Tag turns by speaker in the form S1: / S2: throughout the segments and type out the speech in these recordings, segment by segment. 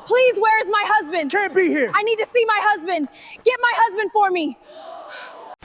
S1: Please, where is my husband?
S2: Can't be here.
S1: I need to see my husband. Get my husband for me.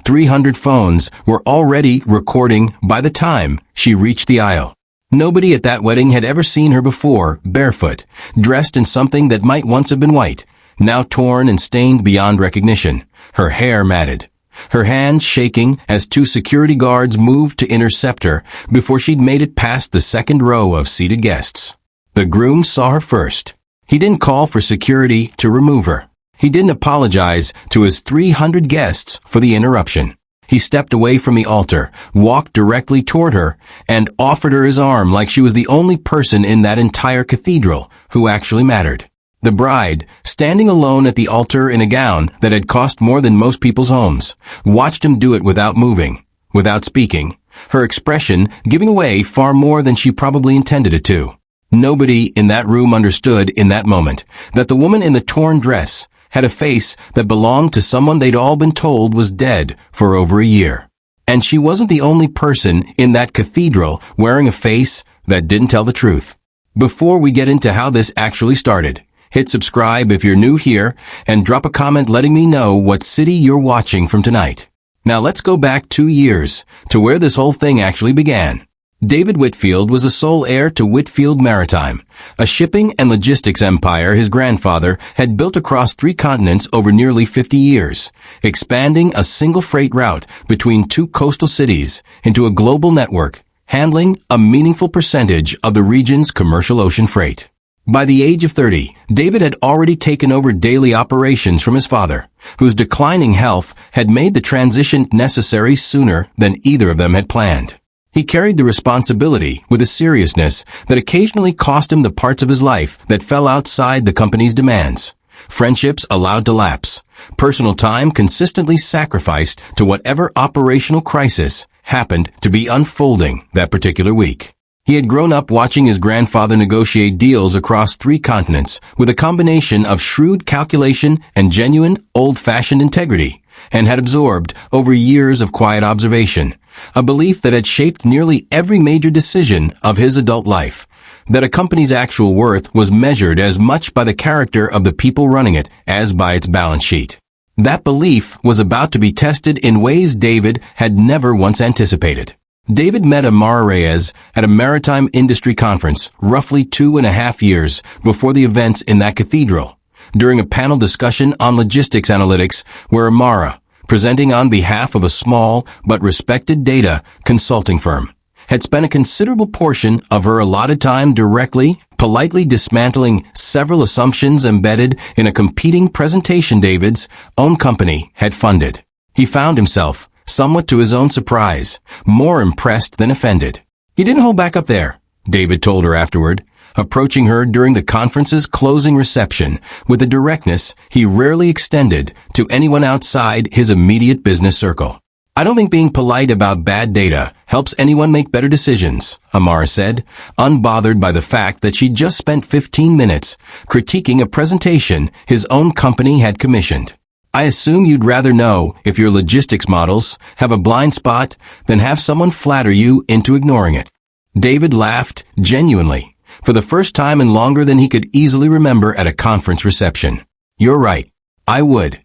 S3: 300 phones were already recording by the time she reached the aisle. Nobody at that wedding had ever seen her before, barefoot, dressed in something that might once have been white, now torn and stained beyond recognition, her hair matted, her hands shaking as two security guards moved to intercept her before she'd made it past the second row of seated guests. The groom saw her first. He didn't call for security to remove her. He didn't apologize to his 300 guests for the interruption. He stepped away from the altar, walked directly toward her, and offered her his arm like she was the only person in that entire cathedral who actually mattered. The bride, standing alone at the altar in a gown that had cost more than most people's homes, watched him do it without moving, without speaking, her expression giving away far more than she probably intended it to. Nobody in that room understood in that moment that the woman in the torn dress had a face that belonged to someone they'd all been told was dead for over a year. And she wasn't the only person in that cathedral wearing a face that didn't tell the truth. Before we get into how this actually started, hit subscribe if you're new here and drop a comment letting me know what city you're watching from tonight. Now let's go back 2 years to where this whole thing actually began. David Whitfield was the sole heir to Whitfield Maritime, a shipping and logistics empire his grandfather had built across 3 continents over nearly 50 years, expanding a single freight route between 2 coastal cities into a global network, handling a meaningful percentage of the region's commercial ocean freight. By the age of 30, David had already taken over daily operations from his father, whose declining health had made the transition necessary sooner than either of them had planned. He carried the responsibility with a seriousness that occasionally cost him the parts of his life that fell outside the company's demands. Friendships allowed to lapse. Personal time consistently sacrificed to whatever operational crisis happened to be unfolding that particular week. He had grown up watching his grandfather negotiate deals across 3 continents with a combination of shrewd calculation and genuine, old-fashioned integrity, and had absorbed over years of quiet observation, a belief that had shaped nearly every major decision of his adult life, that a company's actual worth was measured as much by the character of the people running it as by its balance sheet. That belief was about to be tested in ways David had never once anticipated. David met Amara at a maritime industry conference roughly 2.5 years before the events in that cathedral, during a panel discussion on logistics analytics where Amara, presenting on behalf of a small but respected data consulting firm, had spent a considerable portion of her allotted time directly, politely dismantling several assumptions embedded in a competing presentation David's own company had funded. He found himself, somewhat to his own surprise, more impressed than offended. He didn't hold back up there, David told her afterward, approaching her during the conference's closing reception with a directness he rarely extended to anyone outside his immediate business circle. I don't think being polite about bad data helps anyone make better decisions, Amara said, unbothered by the fact that she'd just spent 15 minutes critiquing a presentation his own company had commissioned. I assume you'd rather know if your logistics models have a blind spot than have someone flatter you into ignoring it. David laughed genuinely, for the first time in longer than he could easily remember at a conference reception. You're right. I would.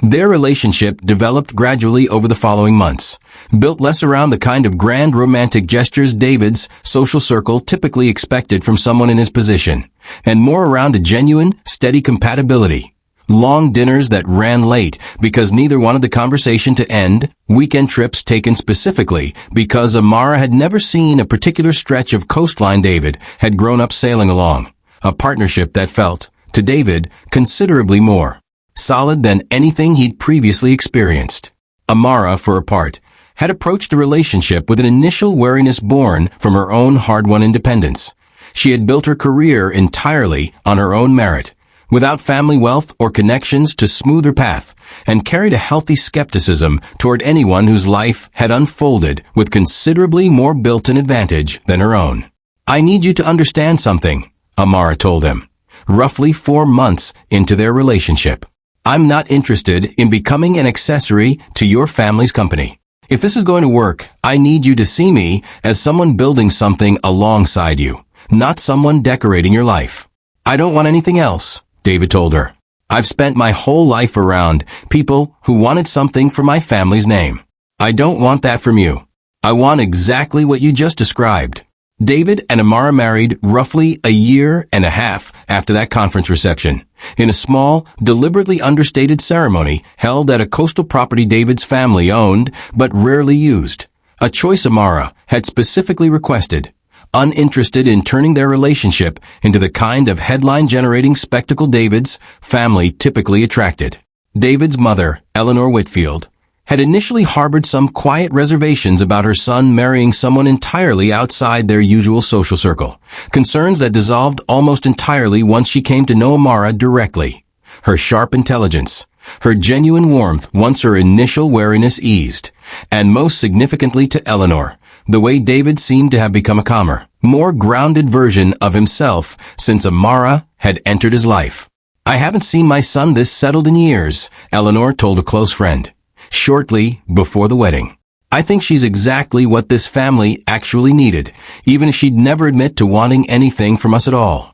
S3: Their relationship developed gradually over the following months, built less around the kind of grand romantic gestures David's social circle typically expected from someone in his position, and more around a genuine, steady compatibility. Long dinners that ran late because neither wanted the conversation to end, weekend trips taken specifically because Amara had never seen a particular stretch of coastline David had grown up sailing along, a partnership that felt, to David, considerably more solid than anything he'd previously experienced. Amara, for her part, had approached the relationship with an initial wariness born from her own hard-won independence. She had built her career entirely on her own merit, without family wealth or connections to smooth her path, and carried a healthy skepticism toward anyone whose life had unfolded with considerably more built-in advantage than her own. I need you to understand something, Amara told him, roughly 4 months into their relationship. I'm not interested in becoming an accessory to your family's company. If this is going to work, I need you to see me as someone building something alongside you, not someone decorating your life. I don't want anything else, David told her. "I've spent my whole life around people who wanted something for my family's name. I don't want that from you. I want exactly what you just described." David and Amara married roughly a year and a half after that conference reception, in a small, deliberately understated ceremony held at a coastal property David's family owned but rarely used, a choice Amara had specifically requested, uninterested in turning their relationship into the kind of headline-generating spectacle David's family typically attracted. David's mother, Eleanor Whitfield, had initially harbored some quiet reservations about her son marrying someone entirely outside their usual social circle, concerns that dissolved almost entirely once she came to know Amara directly. Her sharp intelligence, her genuine warmth once her initial wariness eased, and most significantly to Eleanor, the way David seemed to have become a calmer, more grounded version of himself since Amara had entered his life. "I haven't seen my son this settled in years," Eleanor told a close friend, shortly before the wedding. "I think she's exactly what this family actually needed, even if she'd never admit to wanting anything from us at all."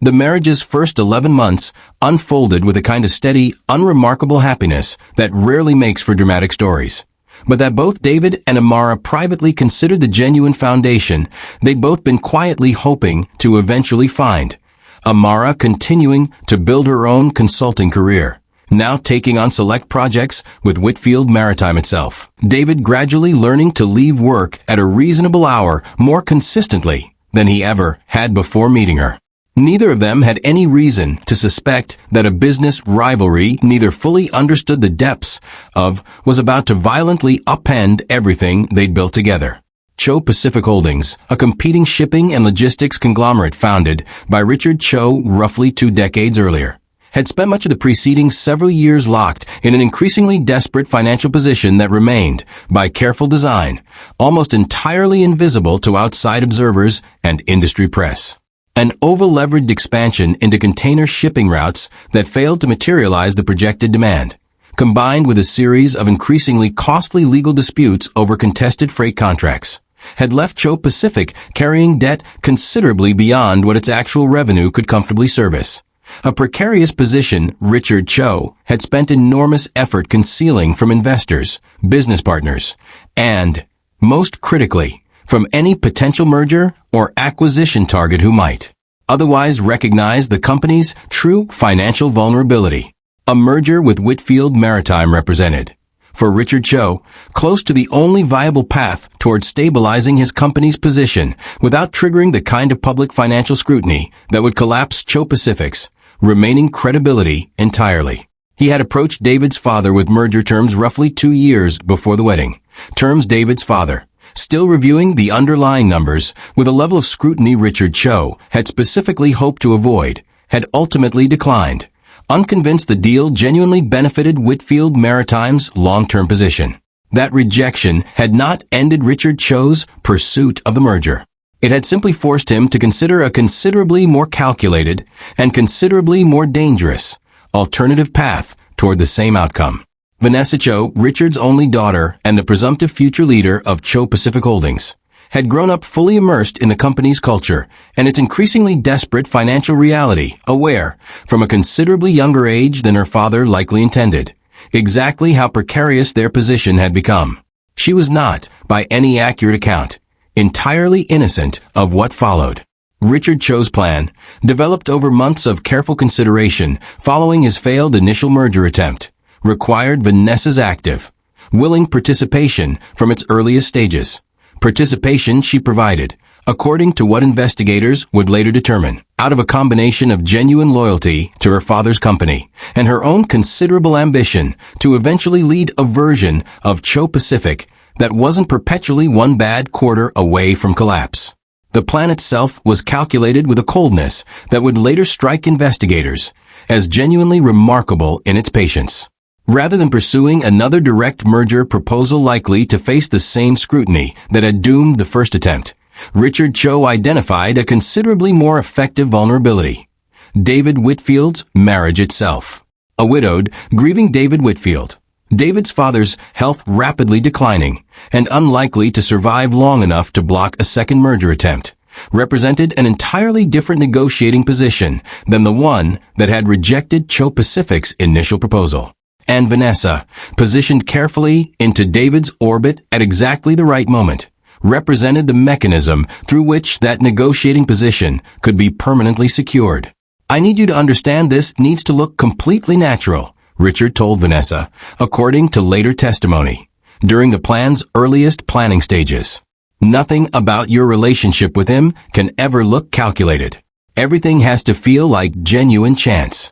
S3: The marriage's first 11 months unfolded with a kind of steady, unremarkable happiness that rarely makes for dramatic stories, but that both David and Amara privately considered the genuine foundation they'd both been quietly hoping to eventually find. Amara continuing to build her own consulting career, now taking on select projects with Whitfield Maritime itself. David gradually learning to leave work at a reasonable hour more consistently than he ever had before meeting her. Neither of them had any reason to suspect that a business rivalry neither fully understood the depths of was about to violently upend everything they'd built together. Cho Pacific Holdings, a competing shipping and logistics conglomerate founded by Richard Cho roughly 2 decades earlier, had spent much of the preceding several years locked in an increasingly desperate financial position that remained, by careful design, almost entirely invisible to outside observers and industry press. An over-leveraged expansion into container shipping routes that failed to materialize the projected demand, combined with a series of increasingly costly legal disputes over contested freight contracts, had left Cho Pacific carrying debt considerably beyond what its actual revenue could comfortably service. A precarious position Richard Cho had spent enormous effort concealing from investors, business partners, and, most critically, from any potential merger or acquisition target who might otherwise recognize the company's true financial vulnerability. A merger with Whitfield Maritime represented, for Richard Cho, close to the only viable path toward stabilizing his company's position without triggering the kind of public financial scrutiny that would collapse Cho Pacific's remaining credibility entirely. He had approached David's father with merger terms roughly 2 years before the wedding. Terms David's father, still reviewing the underlying numbers with a level of scrutiny Richard Cho had specifically hoped to avoid, had ultimately declined, unconvinced the deal genuinely benefited Whitfield Maritime's long-term position. That rejection had not ended Richard Cho's pursuit of the merger. It had simply forced him to consider a considerably more calculated and considerably more dangerous alternative path toward the same outcome. Vanessa Cho, Richard's only daughter and the presumptive future leader of Cho Pacific Holdings, had grown up fully immersed in the company's culture and its increasingly desperate financial reality, aware, from a considerably younger age than her father likely intended, exactly how precarious their position had become. She was not, by any accurate account, entirely innocent of what followed. Richard Cho's plan, developed over months of careful consideration following his failed initial merger attempt, required Vanessa's active, willing participation from its earliest stages. Participation she provided, according to what investigators would later determine, out of a combination of genuine loyalty to her father's company and her own considerable ambition to eventually lead a version of Cho Pacific that wasn't perpetually one bad quarter away from collapse. The plan itself was calculated with a coldness that would later strike investigators as genuinely remarkable in its patience. Rather than pursuing another direct merger proposal likely to face the same scrutiny that had doomed the first attempt, Richard Cho identified a considerably more effective vulnerability: David Whitfield's marriage itself. A widowed, grieving David Whitfield, David's father's health rapidly declining and unlikely to survive long enough to block a second merger attempt, represented an entirely different negotiating position than the one that had rejected Cho Pacific's initial proposal. And Vanessa, positioned carefully into David's orbit at exactly the right moment, represented the mechanism through which that negotiating position could be permanently secured. "I need you to understand this needs to look completely natural," Richard told Vanessa, according to later testimony, during the plan's earliest planning stages. "Nothing about your relationship with him can ever look calculated. Everything has to feel like genuine chance."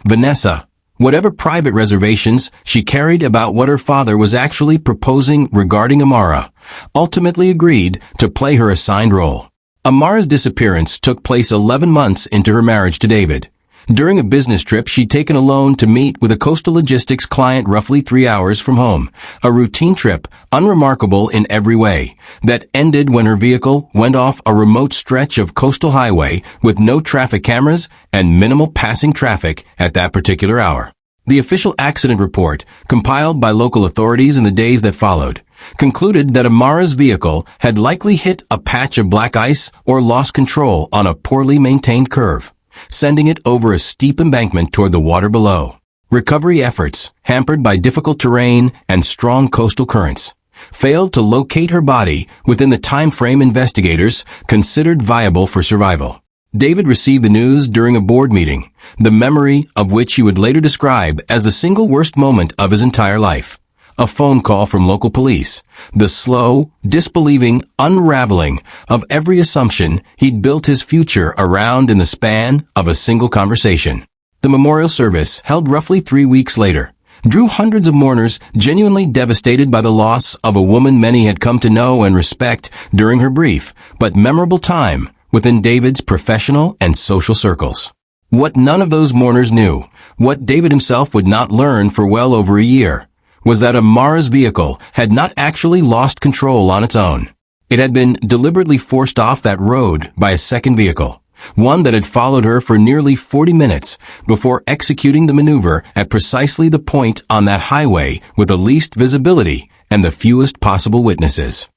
S3: Vanessa, whatever private reservations she carried about what her father was actually proposing regarding Amara, ultimately agreed to play her assigned role. Amara's disappearance took place 11 months into her marriage to David. During a business trip she'd taken alone to meet with a coastal logistics client roughly 3 hours from home, a routine trip, unremarkable in every way, that ended when her vehicle went off a remote stretch of coastal highway with no traffic cameras and minimal passing traffic at that particular hour. The official accident report, compiled by local authorities in the days that followed, concluded that Amara's vehicle had likely hit a patch of black ice or lost control on a poorly maintained curve, sending it over a steep embankment toward the water below. Recovery efforts, hampered by difficult terrain and strong coastal currents, failed to locate her body within the time frame investigators considered viable for survival. David received the news during a board meeting, the memory of which he would later describe as the single worst moment of his entire life. A phone call from local police, the slow, disbelieving unraveling of every assumption he'd built his future around in the span of a single conversation. The memorial service, held roughly 3 weeks later, drew hundreds of mourners genuinely devastated by the loss of a woman many had come to know and respect during her brief but memorable time within David's professional and social circles. What none of those mourners knew, what David himself would not learn for well over a year, was that Amara's vehicle had not actually lost control on its own. It had been deliberately forced off that road by a second vehicle, one that had followed her for nearly 40 minutes before executing the maneuver at precisely the point on that highway with the least visibility and the fewest possible witnesses.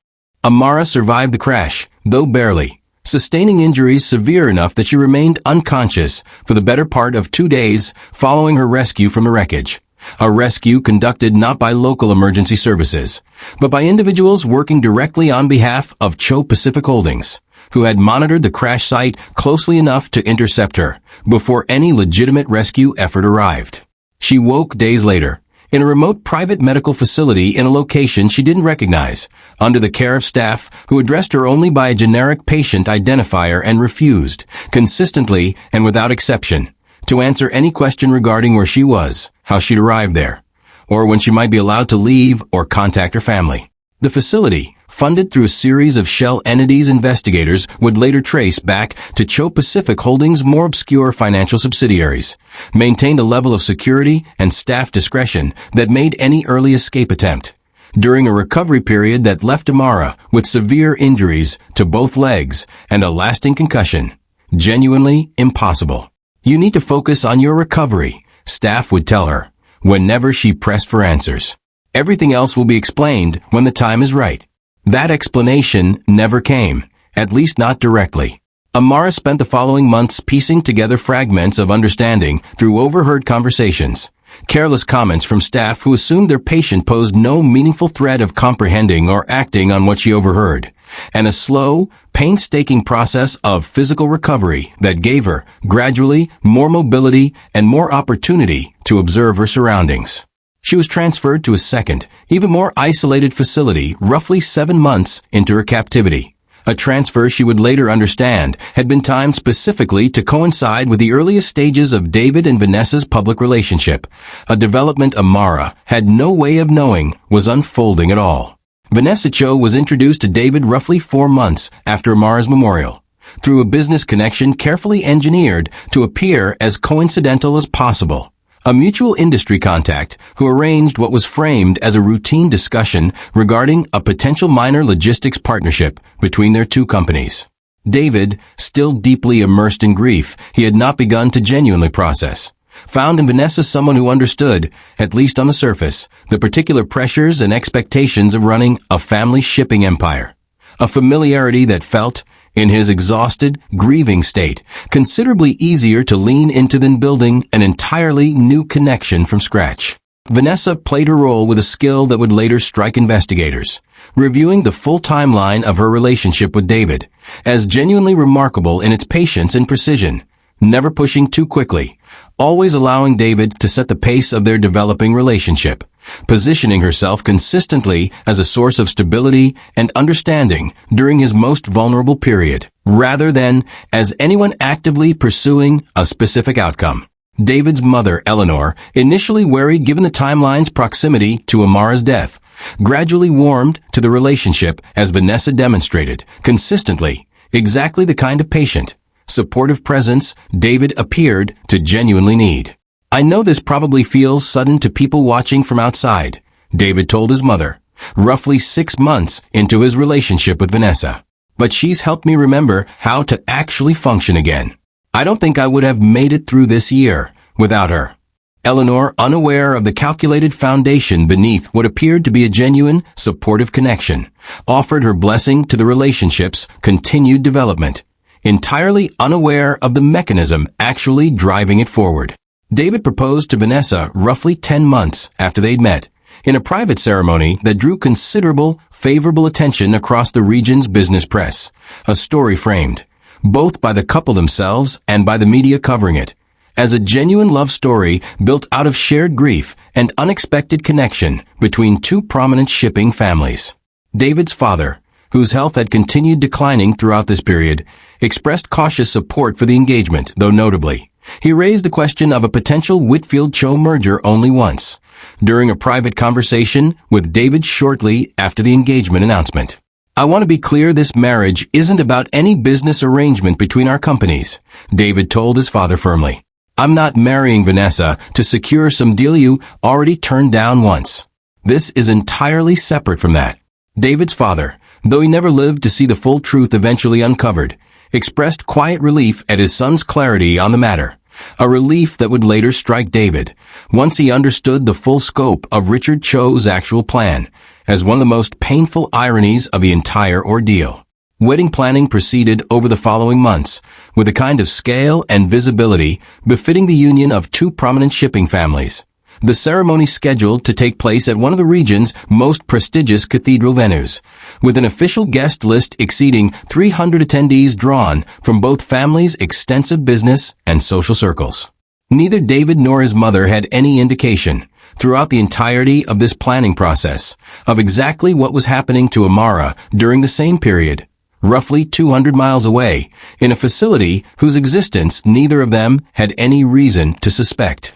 S3: Amara survived the crash, though barely, sustaining injuries severe enough that she remained unconscious for the better part of 2 days following her rescue from the wreckage. A rescue conducted not by local emergency services, but by individuals working directly on behalf of Cho Pacific Holdings, who had monitored the crash site closely enough to intercept her before any legitimate rescue effort arrived. She woke days later, in a remote private medical facility in a location she didn't recognize, under the care of staff who addressed her only by a generic patient identifier and refused, consistently and without exception, to answer any question regarding where she was, how she'd arrived there, or when she might be allowed to leave or contact her family. The facility, funded through a series of shell entities investigators would later trace back to Cho Pacific Holdings' more obscure financial subsidiaries, maintained a level of security and staff discretion that made any early escape attempt, during a recovery period that left Amara with severe injuries to both legs and a lasting concussion, genuinely impossible. "You need to focus on your recovery," staff would tell her, whenever she pressed for answers. "Everything else will be explained when the time is right." That explanation never came, at least not directly. Amara spent the following months piecing together fragments of understanding through overheard conversations, careless comments from staff who assumed their patient posed no meaningful threat of comprehending or acting on what she overheard, and a slow, painstaking process of physical recovery that gave her, gradually, more mobility and more opportunity to observe her surroundings. She was transferred to a second, even more isolated facility roughly 7 months into her captivity. A transfer she would later understand had been timed specifically to coincide with the earliest stages of David and Vanessa's public relationship, a development Amara had no way of knowing was unfolding at all. Vanessa Cho was introduced to David roughly 4 months after Amara's memorial, through a business connection carefully engineered to appear as coincidental as possible. A mutual industry contact who arranged what was framed as a routine discussion regarding a potential minor logistics partnership between their two companies. David, still deeply immersed in grief he had not begun to genuinely process, found in Vanessa someone who understood, at least on the surface, the particular pressures and expectations of running a family shipping empire. A familiarity that felt, in his exhausted, grieving state, considerably easier to lean into than building an entirely new connection from scratch. Vanessa played her role with a skill that would later strike investigators, reviewing the full timeline of her relationship with David, as genuinely remarkable in its patience and precision, never pushing too quickly, always allowing David to set the pace of their developing relationship, positioning herself consistently as a source of stability and understanding during his most vulnerable period, rather than as anyone actively pursuing a specific outcome. David's mother, Eleanor, initially wary given the timeline's proximity to Amara's death, gradually warmed to the relationship as Vanessa demonstrated, consistently, exactly the kind of patient, supportive presence David appeared to genuinely need. "I know this probably feels sudden to people watching from outside," David told his mother, roughly 6 months into his relationship with Vanessa. "But she's helped me remember how to actually function again. I don't think I would have made it through this year without her." Eleanor, unaware of the calculated foundation beneath what appeared to be a genuine, supportive connection, offered her blessing to the relationship's continued development, entirely unaware of the mechanism actually driving it forward. David proposed to Vanessa roughly 10 months after they'd met, in a private ceremony that drew considerable, favorable attention across the region's business press, a story framed, both by the couple themselves and by the media covering it, as a genuine love story built out of shared grief and unexpected connection between two prominent shipping families. David's father, whose health had continued declining throughout this period, expressed cautious support for the engagement, though notably, he raised the question of a potential Whitfield-Cho merger only once, during a private conversation with David shortly after the engagement announcement. "I want to be clear, this marriage isn't about any business arrangement between our companies," David told his father firmly. "I'm not marrying Vanessa to secure some deal you already turned down once. This is entirely separate from that." David's father, though he never lived to see the full truth eventually uncovered, expressed quiet relief at his son's clarity on the matter, a relief that would later strike David, once he understood the full scope of Richard Cho's actual plan, as one of the most painful ironies of the entire ordeal. Wedding planning proceeded over the following months, with a kind of scale and visibility befitting the union of two prominent shipping families. The ceremony scheduled to take place at one of the region's most prestigious cathedral venues, with an official guest list exceeding 300 attendees drawn from both families' extensive business and social circles. Neither David nor his mother had any indication, throughout the entirety of this planning process, of exactly what was happening to Amara during the same period, roughly 200 miles away, in a facility whose existence neither of them had any reason to suspect.